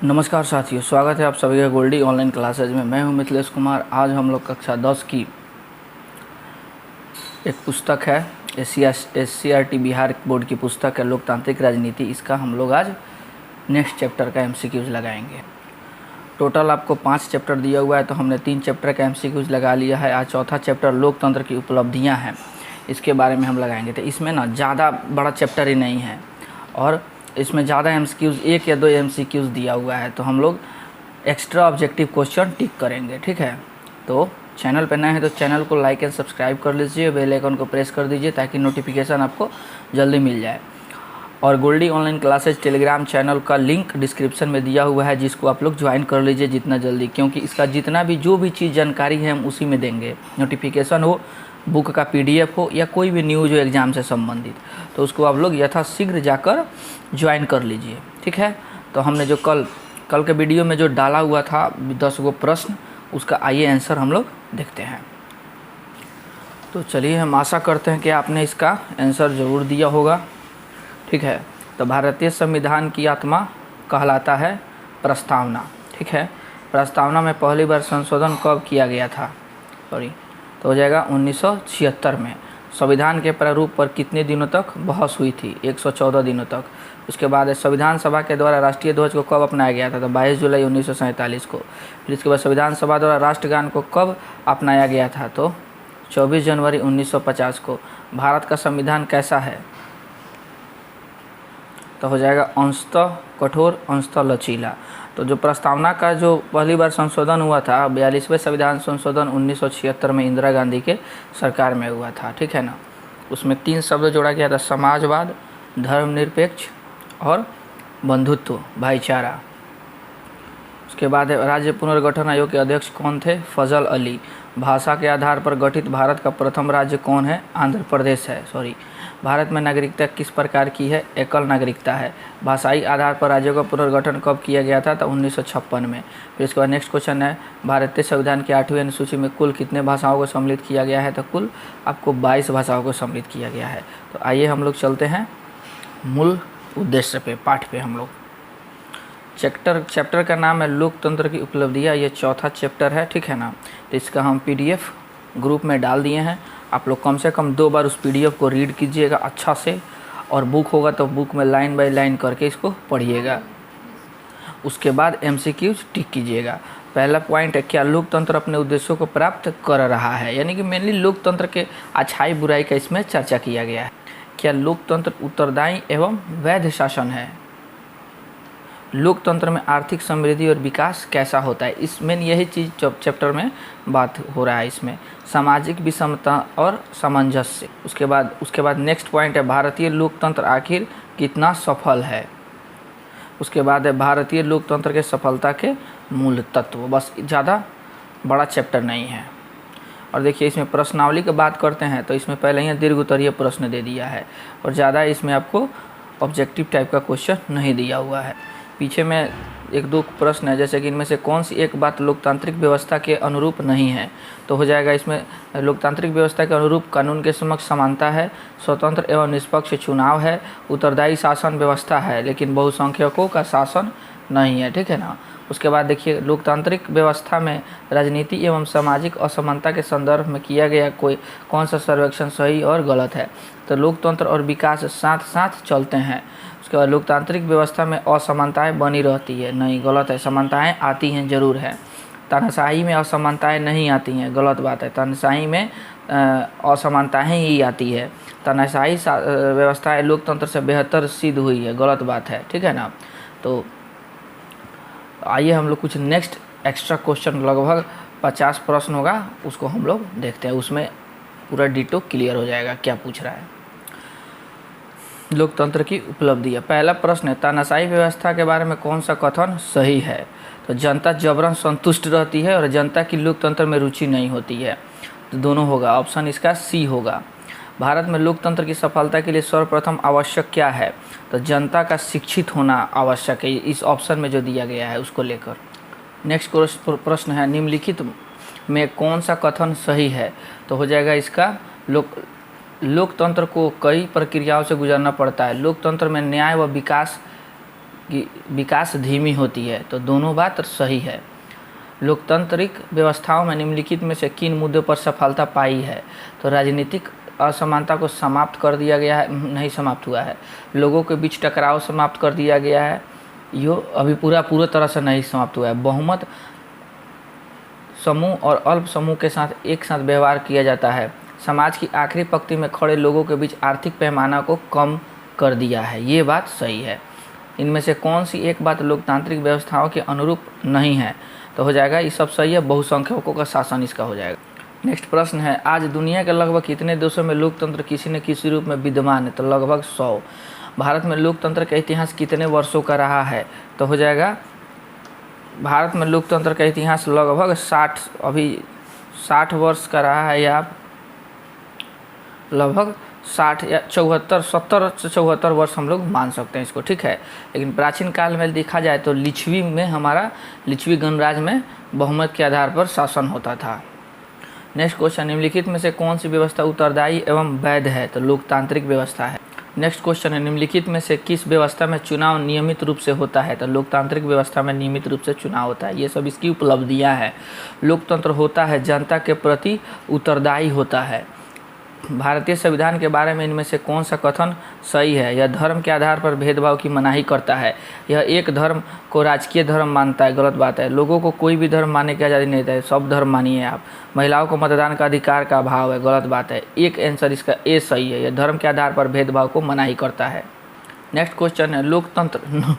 नमस्कार साथियों, स्वागत है आप सभी का गोल्डी ऑनलाइन क्लासेज में। मैं हूं मिथिलेश कुमार। आज हम लोग कक्षा 10 की एक पुस्तक है, SCRT बिहार बोर्ड की पुस्तक है लोकतांत्रिक राजनीति। इसका हम लोग आज नेक्स्ट चैप्टर का MCQs लगाएंगे। टोटल आपको 5 चैप्टर दिया हुआ है, तो हमने 3 चैप्टर का MCQs लगा लिया है। आज चौथा चैप्टर लोकतंत्र की उपलब्धियाँ हैं, इसके बारे में हम लगाएंगे। तो इसमें ना ज़्यादा बड़ा चैप्टर ही नहीं है और इसमें ज़्यादा MCQs 1 या 2 MCQs दिया हुआ है, तो हम लोग एक्स्ट्रा ऑब्जेक्टिव क्वेश्चन टिक करेंगे। ठीक है, तो चैनल पर नए हैं तो चैनल को लाइक एंड सब्सक्राइब कर लीजिए, बेल आइकन को प्रेस कर दीजिए ताकि नोटिफिकेशन आपको जल्दी मिल जाए। और Goldie online classes Telegram channel का लिंक डिस्क्रिप्शन में दिया हुआ है, जिसको आप लोग ज्वाइन कर लीजिए जितना जल्दी, क्योंकि इसका जितना भी जो भी चीज़ जानकारी है हम उसी में देंगे। नोटिफिकेशन हो, बुक का PDF हो या कोई भी न्यूज़ हो एग्ज़ाम से संबंधित, तो उसको आप लोग यथाशीघ्र जाकर ज्वाइन कर लीजिए। ठीक है, तो हमने जो कल के वीडियो में जो डाला हुआ था 10 गो प्रश्न, उसका आइए आंसर हम लोग देखते हैं। तो चलिए, हम आशा करते हैं कि आपने इसका आंसर ज़रूर दिया होगा। ठीक है, तो भारतीय संविधान की आत्मा कहलाता है प्रस्तावना। ठीक है, प्रस्तावना में पहली बार संशोधन कब किया गया था? तो हो जाएगा 1976 में। संविधान के प्रारूप पर कितने दिनों तक बहस हुई थी? 114 दिनों तक। उसके बाद संविधान सभा के द्वारा राष्ट्रीय ध्वज को कब अपनाया गया था? तो 22 जुलाई 1947 को। फिर इसके बाद संविधान सभा द्वारा राष्ट्रगान को कब अपनाया गया था? तो 24 जनवरी 1950 को। भारत का संविधान कैसा है? तो हो जाएगा अंशतः कठोर अंशतः लचीला। तो जो प्रस्तावना का जो पहली बार संशोधन हुआ था, 42वें संविधान संशोधन 1976 में इंदिरा गांधी के सरकार में हुआ था। ठीक है ना, उसमें 3 शब्द जोड़ा गया था, समाजवाद, धर्मनिरपेक्ष और बंधुत्व, भाईचारा। उसके बाद राज्य पुनर्गठन आयोग के अध्यक्ष कौन थे? फजल अली। भाषा के आधार पर गठित भारत का प्रथम राज्य कौन है? आंध्र प्रदेश है। भारत में नागरिकता किस प्रकार की है? एकल नागरिकता है। भाषाई आधार पर राज्यों का पुनर्गठन कब किया गया था? तो 1956 में। फिर इसके बाद नेक्स्ट क्वेश्चन है, भारतीय संविधान की 8वीं अनुसूची में कुल कितने भाषाओं को सम्मिलित किया गया है? तो कुल आपको 22 भाषाओं को सम्मिलित किया गया है। तो आइए हम लोग चलते हैं मूल उद्देश्य पे, पाठ पे। हम लोग चैप्टर का नाम है लोकतंत्र की उपलब्धियाँ। ये चौथा चैप्टर है। ठीक है ना, तो इसका हम PDF ग्रुप में डाल दिए हैं। आप लोग कम से कम 2 बार उस PDF को रीड कीजिएगा अच्छा से, और बुक होगा तो बुक में लाइन बाय लाइन करके इसको पढ़िएगा। उसके बाद MCQs टिक कीजिएगा। पहला पॉइंट है, क्या लोकतंत्र अपने उद्देश्यों को प्राप्त कर रहा है? यानी कि मेनली लोकतंत्र के अच्छाई बुराई का इसमें चर्चा किया गया है। क्या लोकतंत्र उत्तरदायी एवं वैध शासन है? लोकतंत्र में आर्थिक समृद्धि और विकास कैसा होता है? इसमें यही चीज़ चैप्टर में बात हो रहा है। इसमें सामाजिक विषमता और सामंजस्य। उसके बाद नेक्स्ट पॉइंट है, भारतीय लोकतंत्र आखिर कितना सफल है? उसके बाद है भारतीय लोकतंत्र के सफलता के मूल तत्व। बस, ज़्यादा बड़ा चैप्टर नहीं है। और देखिए, इसमें प्रश्नावली की बात करते हैं तो इसमें पहले ही दीर्घ उत्तरीय प्रश्न दे दिया है, और ज़्यादा इसमें आपको ऑब्जेक्टिव टाइप का क्वेश्चन नहीं दिया हुआ है। पीछे में 1-2 प्रश्न है, जैसे कि इनमें से कौन सी एक बात लोकतांत्रिक व्यवस्था के अनुरूप नहीं है? तो हो जाएगा इसमें लोकतांत्रिक व्यवस्था के अनुरूप कानून के समक्ष समानता है, स्वतंत्र एवं निष्पक्ष चुनाव है, उत्तरदायी शासन व्यवस्था है, लेकिन बहुसंख्यकों का शासन नहीं है। ठीक है ना। उसके बाद देखिए, लोकतांत्रिक व्यवस्था में राजनीति एवं सामाजिक असमानता के संदर्भ में किया गया कौन सा सर्वेक्षण सही और गलत है? तो लोकतंत्र और विकास साथ साथ चलते हैं। उसके बाद लोकतांत्रिक व्यवस्था में असमानताएं बनी रहती है, नहीं, गलत है। समानताएं आती हैं, जरूर है। तानाशाही में असमानताएं नहीं आती हैं, गलत बात है। तानाशाही में असमानताएं ही आती है। तानाशाही व्यवस्था लोकतंत्र से बेहतर सिद्ध हुई है, गलत बात है। ठीक है ना। तो आइए हम लोग कुछ नेक्स्ट एक्स्ट्रा क्वेश्चन, लगभग 50 प्रश्न होगा, उसको हम लोग देखते हैं। उसमें पूरा डिटो क्लियर हो जाएगा क्या पूछ रहा है। लोकतंत्र की उपलब्धियाँ। पहला प्रश्न है, तानाशाही व्यवस्था के बारे में कौन सा कथन सही है? तो जनता जबरन संतुष्ट रहती है और जनता की लोकतंत्र में रुचि नहीं होती है। तो दोनों होगा, ऑप्शन इसका C होगा। भारत में लोकतंत्र की सफलता के लिए सर्वप्रथम आवश्यक क्या है? तो जनता का शिक्षित होना आवश्यक है, इस ऑप्शन में जो दिया गया है उसको लेकर। नेक्स्ट प्रश्न है, निम्नलिखित में कौन सा कथन सही है? तो हो जाएगा इसका लोकतंत्र को कई प्रक्रियाओं से गुजरना पड़ता है। लोकतंत्र में न्याय व विकास की विकास धीमी होती है। तो दोनों बात सही है। लोकतांत्रिक व्यवस्थाओं में निम्नलिखित में से किन मुद्दों पर सफलता पाई है? तो राजनीतिक असमानता को समाप्त कर दिया गया है, नहीं समाप्त हुआ है। लोगों के बीच टकराव समाप्त कर दिया गया है, यो अभी पूरा तरह से नहीं समाप्त हुआ है। बहुमत समूह और अल्प समूह के साथ एक साथ व्यवहार किया जाता है। समाज की आखिरी पंक्ति में खड़े लोगों के बीच आर्थिक पैमाना को कम कर दिया है। ये बात सही है। इनमें से कौन सी एक बात लोकतांत्रिक व्यवस्थाओं के अनुरूप नहीं है? तो हो जाएगा ये सब सही है, बहुसंख्यकों का शासन इसका हो जाएगा। नेक्स्ट प्रश्न है, आज दुनिया के लगभग कितने देशों में लोकतंत्र किसी न किसी रूप में विद्यमान है? तो लगभग 100। भारत में लोकतंत्र का इतिहास कितने वर्षों का रहा है? तो हो जाएगा भारत में लोकतंत्र का इतिहास लगभग 60 वर्ष का रहा है, या लगभग 60 या 74 70 से 74 वर्ष हम लोग मान सकते हैं इसको, ठीक है। लेकिन प्राचीन काल में देखा जाए तो लिच्छवी में हमारा लिच्छवी गणराज्य में बहुमत के आधार पर शासन होता था। नेक्स्ट क्वेश्चन, निम्नलिखित में से कौन सी व्यवस्था उत्तरदायी एवं वैध है? तो लोकतांत्रिक व्यवस्था है। नेक्स्ट क्वेश्चन है, निम्नलिखित में से किस व्यवस्था में चुनाव नियमित रूप से होता है? तो लोकतांत्रिक व्यवस्था में नियमित रूप से चुनाव होता है। ये सब इसकी उपलब्धियां हैं। लोकतंत्र होता है जनता के प्रति उत्तरदायी होता है। भारतीय संविधान के बारे में इनमें से कौन सा कथन सही है? यह धर्म के आधार पर भेदभाव की मनाही करता है। यह एक धर्म को राजकीय धर्म मानता है। गलत बात है। लोगों को कोई भी धर्म मानने की आज़ादी नहीं देता है, सब धर्म मानिए आप। महिलाओं को मतदान का अधिकार का अभाव है। गलत बात है। एक आंसर इसका ए सही है। यह धर्म के आधार पर भेदभाव को मनाही करता है। नेक्स्ट क्वेश्चन है, लोकतंत्र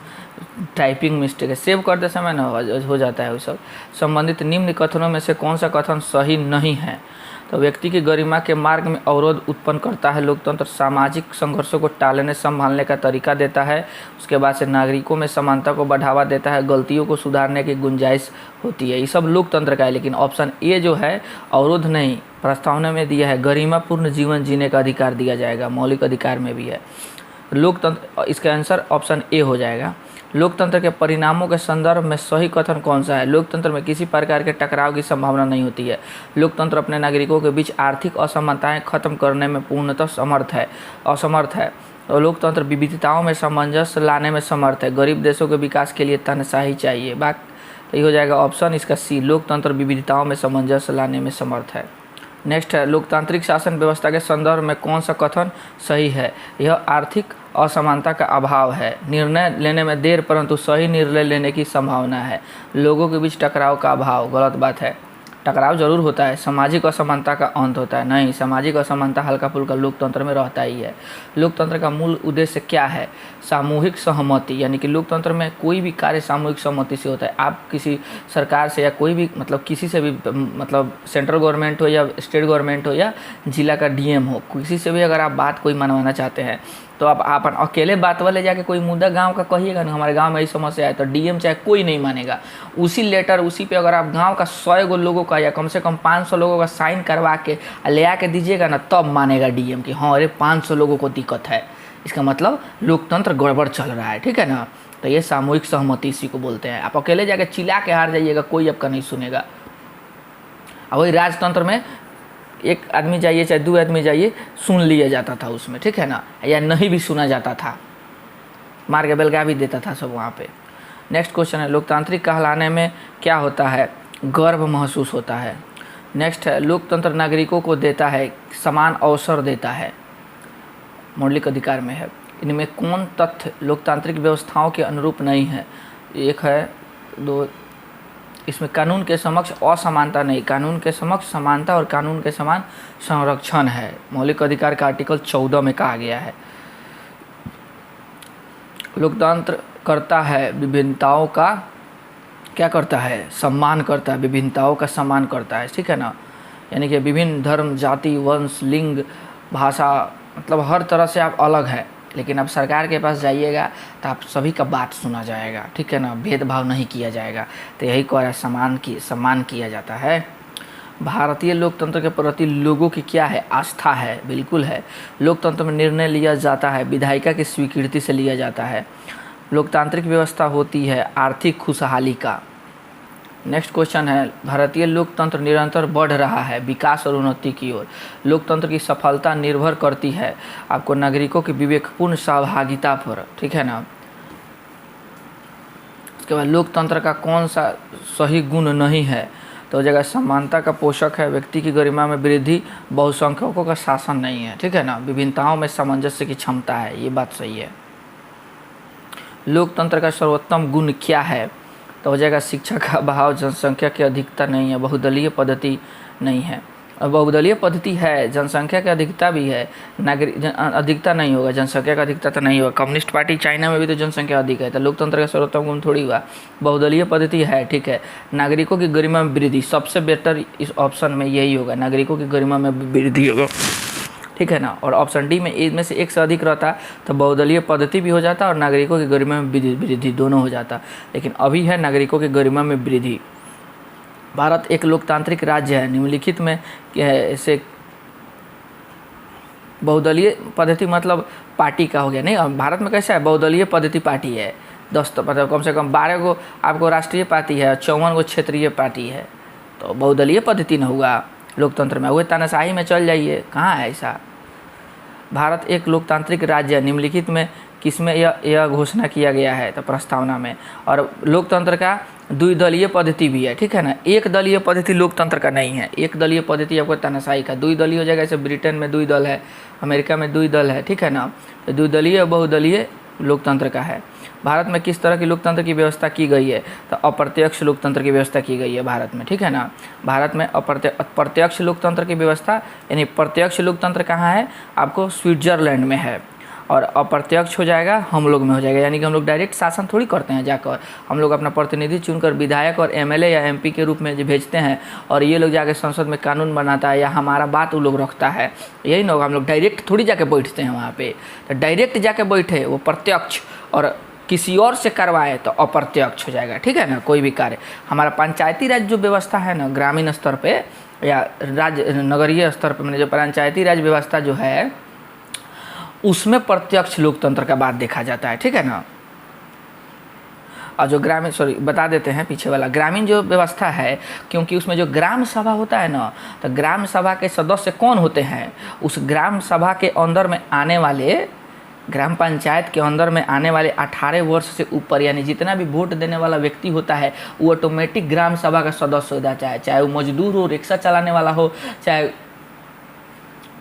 टाइपिंग मिस्टेक है, सेव करते समय ना हो जाता है वो सब। संबंधित निम्न कथनों में से कौन सा कथन सही नहीं है? तो व्यक्ति की गरिमा के मार्ग में अवरोध उत्पन्न करता है। लोकतंत्र सामाजिक संघर्षों को टालने संभालने का तरीका देता है। उसके बाद से नागरिकों में समानता को बढ़ावा देता है। गलतियों को सुधारने की गुंजाइश होती है। ये सब लोकतंत्र का है। लेकिन ऑप्शन ए जो है अवरोध नहीं, प्रस्तावना में दिया है गरिमापूर्ण जीवन जीने का अधिकार दिया जाएगा, मौलिक अधिकार में भी है। लोकतंत्र, इसका आंसर ऑप्शन ए हो जाएगा। लोकतंत्र के परिणामों के संदर्भ में सही कथन कौन सा है? लोकतंत्र में किसी प्रकार के टकराव की संभावना नहीं होती है। लोकतंत्र अपने नागरिकों के बीच आर्थिक असमानताएं खत्म करने में पूर्णतः असमर्थ है। और लोकतंत्र विविधताओं में सामंजस्य लाने में समर्थ है। गरीब देशों के विकास के लिए तानाशाही चाहिए। बात तो ये हो जाएगा ऑप्शन इसका सी, लोकतंत्र विविधताओं में सामंजस्य लाने में समर्थ है। नेक्स्ट है, लोकतांत्रिक शासन व्यवस्था के संदर्भ में कौन सा कथन सही है? यह आर्थिक असमानता का अभाव है। निर्णय लेने में देर परंतु सही निर्णय लेने की संभावना है। लोगों के बीच टकराव का अभाव। गलत बात है। टकराव जरूर होता है। सामाजिक असमानता का अंत होता है। नहीं, सामाजिक असमानता हल्का फुल्का लोकतंत्र में रहता ही है। लोकतंत्र का मूल उद्देश्य क्या है? सामूहिक सहमति, यानी कि लोकतंत्र में कोई भी कार्य सामूहिक सहमति से होता है। आप किसी सरकार से या कोई भी किसी से भी सेंट्रल गवर्नमेंट हो या स्टेट गवर्नमेंट हो या जिला का डीएम हो, किसी से भी अगर आप बात कोई मनवाना चाहते हैं तो आप अकेले बात वाले जाके कोई मुद्दा गांव का कहिएगा ना, हमारे गांव में ऐसी समस्या है, तो डीएम चाहे कोई नहीं मानेगा। उसी लेटर उसी पे अगर आप गांव का 100 लोगों का या कम से कम 500 लोगों का साइन करवा के ले आके दीजिएगा ना, तब मानेगा डीएम कि हाँ अरे 500 लोगों को दिक्कत है। इसका मतलब लोकतंत्र गड़बड़ चल रहा है, ठीक है ना। तो ये सामूहिक सहमति इसी को बोलते हैं। आप अकेले जाके चिल्ला के हार जाइएगा, कोई आपका नहीं सुनेगा। और वही राजतंत्र में एक आदमी जाइए चाहे 2 आदमी जाइए, सुन लिया जाता था उसमें, ठीक है ना, या नहीं भी सुना जाता था, मार के बेलगा भी देता था सब वहाँ पे। नेक्स्ट क्वेश्चन है, लोकतांत्रिक कहलाने में क्या होता है? गर्व महसूस होता है। नेक्स्ट है, लोकतंत्र नागरिकों को देता है, समान अवसर देता है, मौलिक अधिकार में है। इनमें कौन तथ्य लोकतांत्रिक व्यवस्थाओं के अनुरूप नहीं है? 1 है 2, इसमें कानून के समक्ष असमानता नहीं, कानून के समक्ष समानता और कानून के समान संरक्षण है। मौलिक अधिकार का आर्टिकल 14 में कहा गया है। लोकतंत्र करता है विभिन्नताओं का क्या करता है? सम्मान करता है, विभिन्नताओं का सम्मान करता है, ठीक है ना। यानी कि विभिन्न धर्म, जाति, वंश, लिंग, भाषा, हर तरह से आप अलग है, लेकिन अब सरकार के पास जाइएगा तो आप सभी का बात सुना जाएगा, ठीक है ना, भेदभाव नहीं किया जाएगा। तो यही को सम्मान किया जाता है। भारतीय लोकतंत्र के प्रति लोगों की क्या है? आस्था है, बिल्कुल है। लोकतंत्र में निर्णय लिया जाता है विधायिका की स्वीकृति से लिया जाता है। लोकतांत्रिक व्यवस्था होती है आर्थिक खुशहाली का। नेक्स्ट क्वेश्चन है, भारतीय लोकतंत्र निरंतर बढ़ रहा है विकास और उन्नति की ओर। लोकतंत्र की सफलता निर्भर करती है आपको नागरिकों की विवेकपूर्ण सहभागिता पर, ठीक है ना। उसके बाद लोकतंत्र का कौन सा सही गुण नहीं है, तो हो जाएगा समानता का पोषक है, व्यक्ति की गरिमा में वृद्धि, बहुसंख्यकों का शासन नहीं है, ठीक है ना, विभिन्नताओं में सामंजस्य की क्षमता है, ये बात सही है। लोकतंत्र का सर्वोत्तम गुण क्या है, तो हो जाएगा शिक्षा का अभाव, जनसंख्या की अधिकता नहीं है, बहुदलीय पद्धति नहीं है। बहुदलीय पद्धति है, जनसंख्या की अधिकता भी है, नागरिक अधिकता नहीं होगा, जनसंख्या का अधिकता तो नहीं होगा। कम्युनिस्ट पार्टी चाइना में भी तो जनसंख्या अधिक है, तो लोकतंत्र का सर्वोत्तम गुण थोड़ी हुआ। बहुदलीय पद्धति है, ठीक है। नागरिकों की गरिमा में वृद्धि, सबसे बेटर इस ऑप्शन में यही होगा, नागरिकों की गरिमा में वृद्धि होगा, ठीक है ना। और ऑप्शन डी में इनमें से एक से अधिक रहता तो बहुदलीय पद्धति भी हो जाता और नागरिकों की गरिमा में वृद्धि दोनों हो जाता, लेकिन अभी है नागरिकों की गरिमा में वृद्धि। भारत एक लोकतांत्रिक राज्य है, निम्नलिखित में ऐसे बहुदलीय पद्धति मतलब पार्टी का हो गया, नहीं भारत में कैसा है, बहुदलीय पद्धति पार्टी है, 10 मतलब कम से कम 12 को आपको राष्ट्रीय पार्टी है, 54 को क्षेत्रीय पार्टी है, तो बहुदलीय पद्धति न हुआ लोकतंत्र में, हुए तानाशाही में चल जाइए, कहाँ है ऐसा। भारत एक लोकतांत्रिक राज्य है, निम्नलिखित में किसमें यह घोषणा किया गया है, तो प्रस्तावना में। और लोकतंत्र का द्विदलीय पद्धति भी है, ठीक है ना, एक दलीय पद्धति लोकतंत्र का नहीं है। एक दलीय पद्धति आपको तानाशाही का, द्विदलीय हो जाएगा, जैसे ब्रिटेन में 2 दल है, अमेरिका में 2 दल है, ठीक है ना, तो द्विदलीय बहुदलीय लोकतंत्र का है। भारत में किस तरह की लोकतंत्र की व्यवस्था की गई है, तो अप्रत्यक्ष लोकतंत्र की व्यवस्था की गई है भारत में, ठीक है ना। भारत में अप्रत्यक्ष लोकतंत्र की व्यवस्था, यानी प्रत्यक्ष लोकतंत्र कहाँ है, आपको स्विट्जरलैंड में है, और अप्रत्यक्ष हो जाएगा हम लोग में हो जाएगा, यानी कि हम लोग डायरेक्ट शासन थोड़ी करते हैं जाकर, हम लोग अपना प्रतिनिधि चुनकर विधायक और एमएलए या एमपी के रूप में जो भेजते हैं, और ये लोग जाके संसद में कानून बनाता है या हमारा बात वो लोग रखता है, यही ना होगा। हम लोग डायरेक्ट थोड़ी जाके बैठते हैं वहाँ पे, तो डायरेक्ट जाके बैठे वो प्रत्यक्ष, और किसी और से करवाए तो अप्रत्यक्ष हो जाएगा, ठीक है ना। कोई भी कार्य, हमारा पंचायती राज जो व्यवस्था है ना, ग्रामीण स्तर पे या राज्य नगरीय स्तर पे, मैंने जो पंचायती राज व्यवस्था जो है उसमें प्रत्यक्ष लोकतंत्र का बात देखा जाता है, ठीक है ना। और जो ग्रामीण बता देते हैं पीछे वाला, ग्रामीण जो व्यवस्था है, क्योंकि उसमें जो ग्राम सभा होता है ना, तो ग्राम सभा के सदस्य कौन होते हैं, उस ग्राम सभा के अंदर में आने वाले, ग्राम पंचायत के अंदर में आने वाले 18 वर्ष से ऊपर, यानी जितना भी वोट देने वाला व्यक्ति होता है वो ऑटोमेटिक ग्राम सभा का सदस्य हो जाता है, चाहे वो मजदूर हो, रिक्शा चलाने वाला हो, चाहे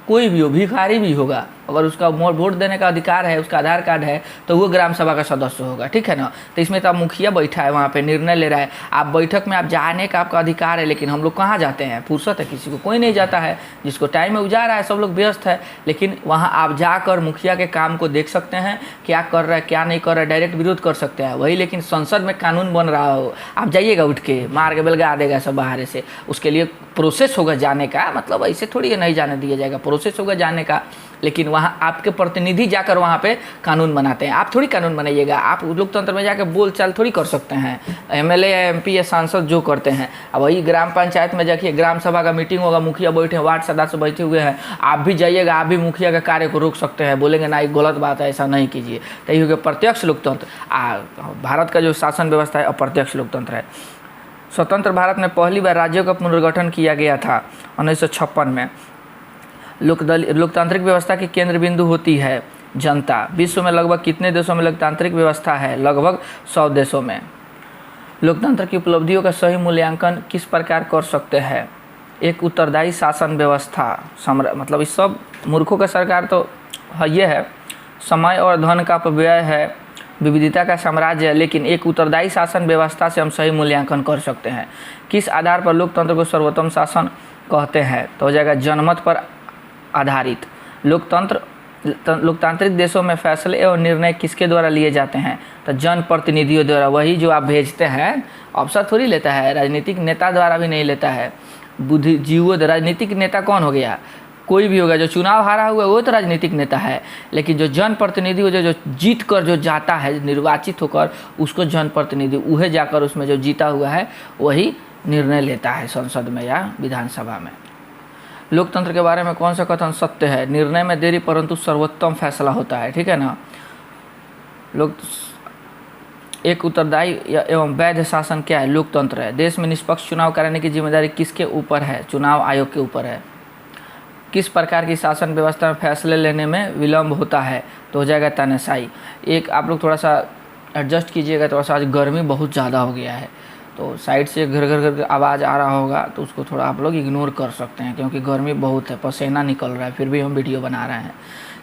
कोई भी हो, भिखारी भी होगा, अगर उसका वोट देने का अधिकार है, उसका आधार कार्ड है, तो वो ग्राम सभा का सदस्य होगा, ठीक है ना। तो इसमें तो मुखिया बैठा है, वहाँ पे निर्णय ले रहा है, आप बैठक में आप जाने का आपका अधिकार है, लेकिन हम लोग कहाँ जाते हैं, फुर्सत है किसी को, कोई नहीं जाता है, जिसको टाइम है वो जा रहा है, सब लोग व्यस्त है, लेकिन वहाँ आप जाकर मुखिया के काम को देख सकते हैं, क्या कर रहा है क्या नहीं कर रहा है, डायरेक्ट विरोध कर सकते हैं वही। लेकिन संसद में कानून बन रहा हो, आप जाइएगा, उठ के मार के बेलगा देगा सब बाहर से, उसके लिए प्रोसेस होगा जाने का, मतलब ऐसे थोड़ी नहीं जाने दिया जाएगा, प्रोसेस होगा जाने का, लेकिन वहाँ आपके प्रतिनिधि जाकर वहाँ पे कानून बनाते हैं, आप थोड़ी कानून बनाइएगा। आप लोकतंत्र में जाकर बोल चाल थोड़ी कर सकते हैं, एमएलए या एमपी या सांसद जो करते हैं। अब वही ग्राम पंचायत में जाके ग्राम सभा का मीटिंग होगा, मुखिया बैठे हैं, वार्ड सदस्य बैठे हुए हैं, आप भी जाइएगा, आप भी मुखिया के कार्य को रोक सकते हैं, बोलेंगे ना ये गलत बात है, ऐसा नहीं कीजिए। तो ये हो गया प्रत्यक्ष लोकतंत्र। भारत का जो शासन व्यवस्था है अप्रत्यक्ष लोकतंत्र है। स्वतंत्र भारत में पहली बार राज्यों का पुनर्गठन किया गया था 1956 में। लोकतांत्रिक व्यवस्था की केंद्र बिंदु होती है जनता। विश्व में लगभग कितने देशों में लोकतांत्रिक व्यवस्था है, लगभग 100 देशों में। लोकतंत्र की उपलब्धियों का सही मूल्यांकन किस प्रकार कर सकते हैं, एक उत्तरदायी शासन व्यवस्था, मतलब इस सब मूर्खों का सरकार तो ये है, समय और धन का अपव्यय है, विविधता का साम्राज्य है, लेकिन एक उत्तरदायी शासन व्यवस्था से हम सही मूल्यांकन कर सकते हैं। किस आधार पर लोकतंत्र को सर्वोत्तम शासन कहते हैं, तो हो जाएगा जनमत पर आधारित। लोकतांत्रिक देशों में फैसले और निर्णय किसके द्वारा लिए जाते हैं, तो जनप्रतिनिधियों द्वारा। वही जो आप भेजते हैं, अफसर थोड़ी लेता है, राजनीतिक नेता द्वारा भी नहीं लेता है, बुद्धिजीवों। राजनीतिक नेता कौन हो गया, कोई भी होगा, जो चुनाव हारा हुआ है वो तो राजनीतिक नेता है, लेकिन जो जनप्रतिनिधि हो, जो जीत कर जो जाता है, निर्वाचित होकर, उसको जनप्रतिनिधि, वह जाकर उसमें जो जीता हुआ है वही निर्णय लेता है संसद में या विधानसभा में। लोकतंत्र के बारे में कौन सा कथन सत्य है, निर्णय में देरी परंतु सर्वोत्तम फैसला होता है, ठीक है ना। एक उत्तरदायी एवं वैध शासन क्या है, लोकतंत्र है। देश में निष्पक्ष चुनाव कराने की जिम्मेदारी किसके ऊपर है, चुनाव आयोग के ऊपर है। किस प्रकार की शासन व्यवस्था में फैसले लेने में विलम्ब होता है, तो हो जाएगा तानाशाही। एक आप लोग थोड़ा सा एडजस्ट कीजिएगा। थोड़ा सा आज गर्मी बहुत ज़्यादा हो गया है, तो साइड से घर घर घर आवाज़ आ रहा होगा तो उसको थोड़ा आप लोग इग्नोर कर सकते हैं, क्योंकि गर्मी बहुत है, पसीना निकल रहा है, फिर भी हम वीडियो बना रहे हैं।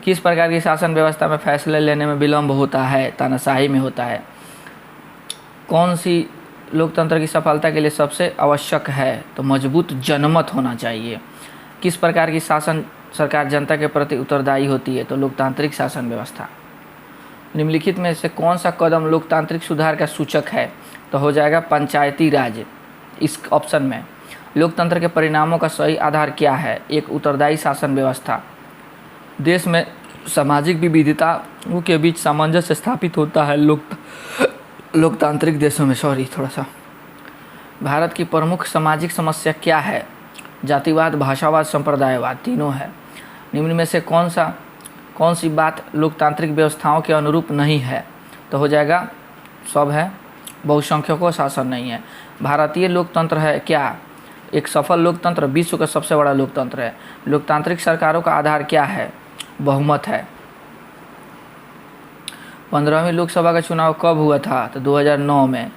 किस प्रकार की शासन व्यवस्था में फैसले लेने में विलम्ब होता है? तानाशाही में होता है। कौन सी लोकतंत्र की सफलता के लिए सबसे आवश्यक है? तो मजबूत जनमत होना चाहिए। किस प्रकार की शासन सरकार जनता के प्रति उत्तरदायी होती है? तो लोकतांत्रिक शासन व्यवस्था। निम्नलिखित में से कौन सा कदम लोकतांत्रिक सुधार का सूचक है? तो हो जाएगा पंचायती राज इस ऑप्शन में। लोकतंत्र के परिणामों का सही आधार क्या है? एक उत्तरदायी शासन व्यवस्था। देश में सामाजिक विविधताओं के बीच सामंजस्य स्थापित होता है लोकतांत्रिक देशों में। थोड़ा सा। भारत की प्रमुख सामाजिक समस्या क्या है? जातिवाद, भाषावाद, संप्रदायवाद, तीनों है। निम्न में से कौन सी बात लोकतांत्रिक व्यवस्थाओं के अनुरूप नहीं है? तो हो जाएगा सब है। बहुसंख्यकों शासन नहीं है। भारतीय लोकतंत्र है क्या? एक सफल लोकतंत्र, विश्व का सबसे बड़ा लोकतंत्र है। लोकतांत्रिक सरकारों का आधार क्या है? बहुमत है। 15वीं लोकसभा का चुनाव कब हुआ था? तो 2009 में।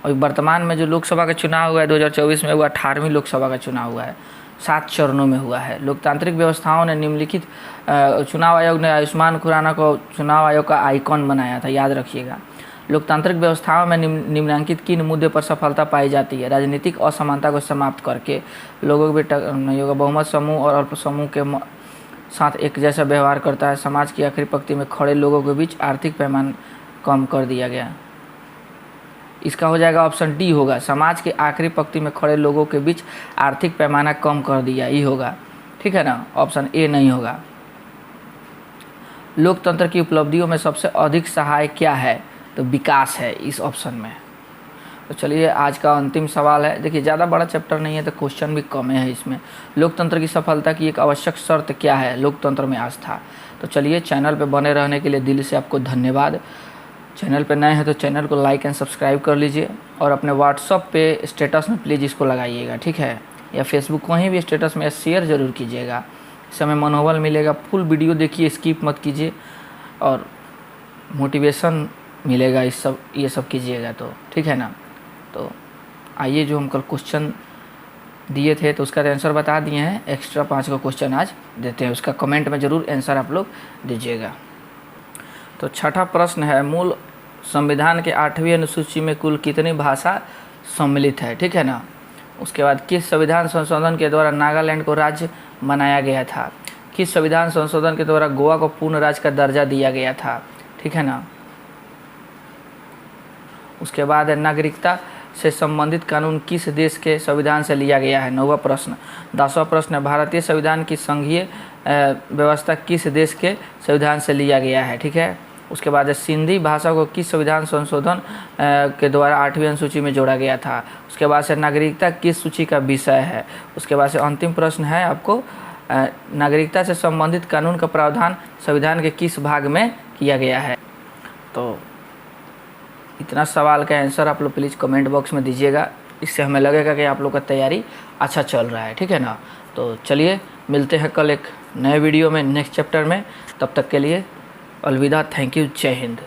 और वर्तमान में जो लोकसभा का चुनाव हुआ है 2024 में, वो 18वीं लोकसभा का चुनाव हुआ है। 7 चरणों में हुआ है। लोकतांत्रिक व्यवस्थाओं ने निम्नलिखित चुनाव आयोग ने आयुष्मान खुराना को चुनाव आयोग का आइकॉन बनाया था, याद रखिएगा। लोकतांत्रिक व्यवस्थाओं में निम्नलिखित किन मुद्दे पर सफलता पाई जाती है? राजनीतिक असमानता को समाप्त करके, लोगों के बहुमत समूह और अल्प समूह के साथ एक जैसा व्यवहार करता है। समाज की आखिरी पंक्ति में खड़े लोगों के बीच आर्थिक पैमाना कम कर दिया गया। इसका हो जाएगा ऑप्शन डी होगा। समाज के आखिरी पंक्ति में खड़े लोगों के बीच आर्थिक पैमाना कम कर दिया, ये होगा। ठीक है ना, ऑप्शन ए नहीं होगा। लोकतंत्र की उपलब्धियों में सबसे अधिक सहायक क्या है? तो विकास है इस ऑप्शन में। तो चलिए आज का अंतिम सवाल है। देखिए ज़्यादा बड़ा चैप्टर नहीं है तो क्वेश्चन भी कम है इसमें। लोकतंत्र की सफलता की एक आवश्यक शर्त क्या है? लोकतंत्र में आस्था। तो चलिए, चैनल पे बने रहने के लिए दिल से आपको धन्यवाद। चैनल पे नए हैं तो चैनल को लाइक एंड सब्सक्राइब कर लीजिए, और अपने व्हाट्सअप पे स्टेटस में प्लीज़ इसको लगाइएगा, ठीक है, या फेसबुक कहीं भी स्टेटस में शेयर ज़रूर कीजिएगा। इससे हमें मनोबल मिलेगा। फुल वीडियो देखिए, स्किप मत कीजिए, और मोटिवेशन मिलेगा ये सब कीजिएगा तो, ठीक है ना। तो आइए, जो हम कल क्वेश्चन दिए थे तो उसका आंसर बता दिए हैं। एक्स्ट्रा 5 का क्वेश्चन आज देते हैं, उसका कमेंट में ज़रूर आंसर आप लोग दीजिएगा। तो छठा प्रश्न है, मूल संविधान के 8वीं अनुसूची में कुल कितनी भाषा सम्मिलित है? ठीक है ना। उसके बाद किस संविधान संशोधन के द्वारा नागालैंड को राज्य बनाया गया था? किस संविधान संशोधन के द्वारा गोवा को पूर्ण राज्य का दर्जा दिया गया था? ठीक है ना। उसके बाद नागरिकता से संबंधित कानून किस देश के संविधान से लिया गया है? 9वां प्रश्न। 10वां प्रश्न है, भारतीय संविधान की संघीय व्यवस्था किस देश के संविधान से लिया गया है? ठीक है। उसके बाद सिंधी भाषा को किस संविधान संशोधन के द्वारा 8वीं अनुसूची में जोड़ा गया था? उसके बाद से नागरिकता किस सूची का विषय है? उसके बाद से अंतिम प्रश्न है आपको, नागरिकता से संबंधित कानून का प्रावधान संविधान के किस भाग में किया गया है? तो इतना सवाल का आंसर आप लोग प्लीज़ कमेंट बॉक्स में दीजिएगा, इससे हमें लगेगा कि आप लोग का तैयारी अच्छा चल रहा है, ठीक है ना। तो चलिए, मिलते हैं कल एक नए वीडियो में, नेक्स्ट चैप्टर में। तब तक के लिए अलविदा। Thank you. जय हिंद।